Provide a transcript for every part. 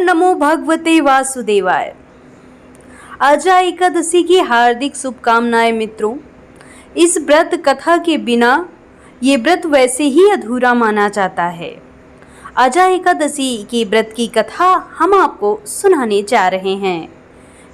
नमो भगवते वासुदेवाय। आजा एकादशी की हार्दिक शुभकामनाएं मित्रों। इस व्रत कथा के बिना ये व्रत वैसे ही अधूरा माना जाता है। आजा एकादशी के व्रत की कथा हम आपको सुनाने जा रहे हैं।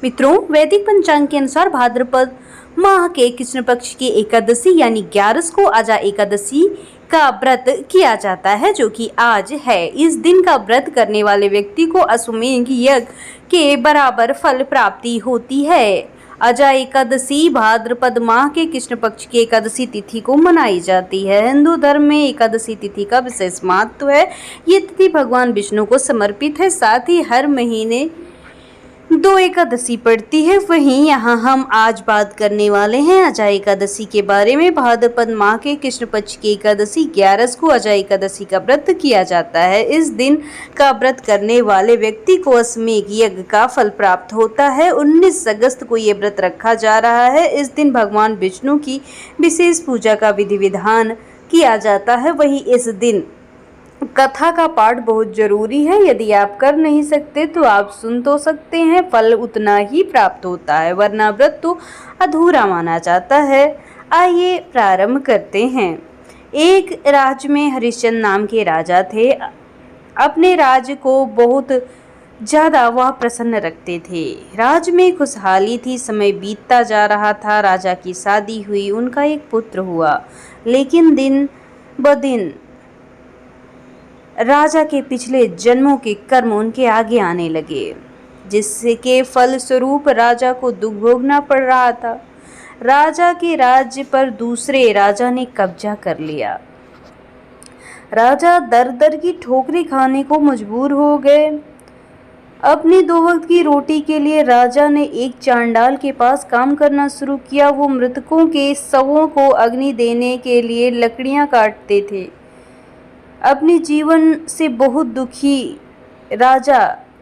मित्रों, वैदिक पंचांग के अनुसार भाद्रपद माह के कृष्ण पक्ष की एकादशी यानी 11 को आजा एकादशी का व्रत किया जाता है, जो कि आज है। इस दिन का व्रत करने वाले व्यक्ति को अश्वमेध यज्ञ के बराबर फल प्राप्ति होती है। आजा एकादशी भाद्रपद माह के कृष्ण पक्ष की एकादशी तिथि को मनाई जाती है। हिंदू धर्म में एकादशी तिथि का विशेष महत्व है। ये तिथि भगवान विष्णु को समर्पित है। साथ ही हर महीने 2 एकादशी पड़ती है। वहीं यहाँ हम आज बात करने वाले हैं आजा एकादशी के बारे में। भाद्रपद माह के कृष्ण पक्ष की एकादशी 11 को आजा एकादशी का व्रत किया जाता है। इस दिन का व्रत करने वाले व्यक्ति को अश्वमेध यज्ञ का फल प्राप्त होता है। 19 अगस्त को ये व्रत रखा जा रहा है। इस दिन भगवान विष्णु की विशेष पूजा का विधि विधान किया जाता है। वहीं इस दिन कथा का पाठ बहुत जरूरी है। यदि आप कर नहीं सकते तो आप सुन तो सकते हैं, फल उतना ही प्राप्त होता है, वरना व्रत तो अधूरा माना जाता है। आइए प्रारंभ करते हैं। एक राज्य में हरिश्चंद्र नाम के राजा थे। अपने राज्य को बहुत ज़्यादा वह प्रसन्न रखते थे। राज्य में खुशहाली थी। समय बीतता जा रहा था। राजा की शादी हुई, उनका एक पुत्र हुआ। लेकिन दिन ब दिन राजा के पिछले जन्मों के कर्म उनके आगे आने लगे, जिसके फल स्वरूप राजा को दुख भोगना पड़ रहा था। राजा के राज्य पर दूसरे राजा ने कब्जा कर लिया। राजा दर दर की ठोकरें खाने को मजबूर हो गए। अपनी 2 वक्त की रोटी के लिए राजा ने एक चांडाल के पास काम करना शुरू किया। वो मृतकों के शवों को अग्नि देने के लिए लकड़ियां काटते थे। अपने जीवन से बहुत दुखी राजा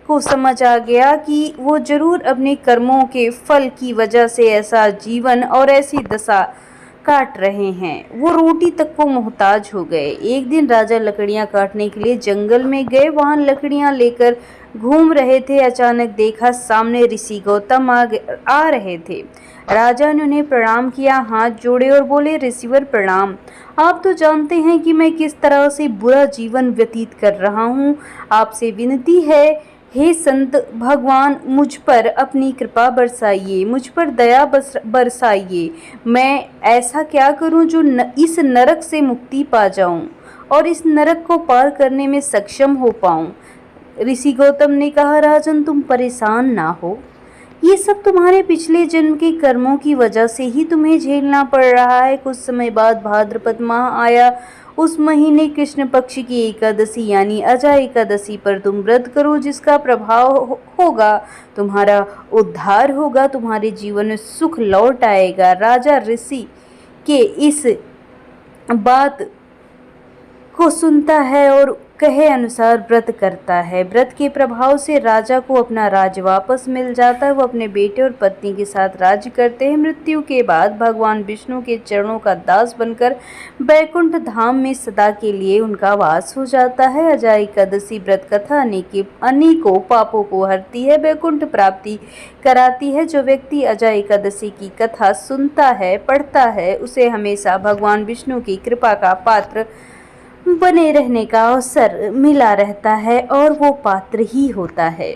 को समझ आ गया कि वो जरूर अपने कर्मों के फल की वजह से ऐसा जीवन और ऐसी दशा काट रहे हैं। वो रोटी तक को मोहताज हो गए। एक दिन राजा लकड़ियां काटने के लिए जंगल में गए। वहां लकड़ियां लेकर घूम रहे थे। अचानक देखा सामने ऋषि गौतम आ रहे थे। राजा ने उन्हें प्रणाम किया, हाथ जोड़े और बोले, ऋषिवर प्रणाम। आप तो जानते हैं कि मैं किस तरह से बुरा जीवन व्यतीत कर रहा हूँ। आपसे विनती है, हे संत भगवान, मुझ पर अपनी कृपा बरसाइए, मुझ पर दया बरसाइए। मैं ऐसा क्या करूं जो इस नरक से मुक्ति पा जाऊं और इस नरक को पार करने में सक्षम हो पाऊं। ऋषि गौतम ने कहा, राजन तुम परेशान ना हो। ये सब तुम्हारे पिछले जन्म के कर्मों की वजह से ही तुम्हें झेलना पड़ रहा है। कुछ समय बाद भाद्रपद माह आया। उस महीने कृष्ण पक्ष की एकादशी यानी आजा एकादशी पर तुम व्रत करो, जिसका प्रभाव होगा तुम्हारा उद्धार होगा, तुम्हारे जीवन में सुख लौट आएगा। राजा ऋषि के इस बात को सुनता है और कहे अनुसार व्रत करता है। व्रत के प्रभाव से राजा को अपना राज्य वापस मिल जाता है। वो अपने बेटे और पत्नी के साथ राज्य करते हैं। मृत्यु के बाद भगवान विष्णु के चरणों का दास बनकर बैकुंठ धाम में सदा के लिए उनका वास हो जाता है। आजा एकादशी व्रत कथा अनेकों पापों को हरती है, बैकुंठ प्राप्ति कराती है। जो व्यक्ति आजा एकादशी की कथा सुनता है, पढ़ता है, उसे हमेशा भगवान विष्णु की कृपा का पात्र बने रहने का अवसर मिला रहता है और वो पात्र ही होता है।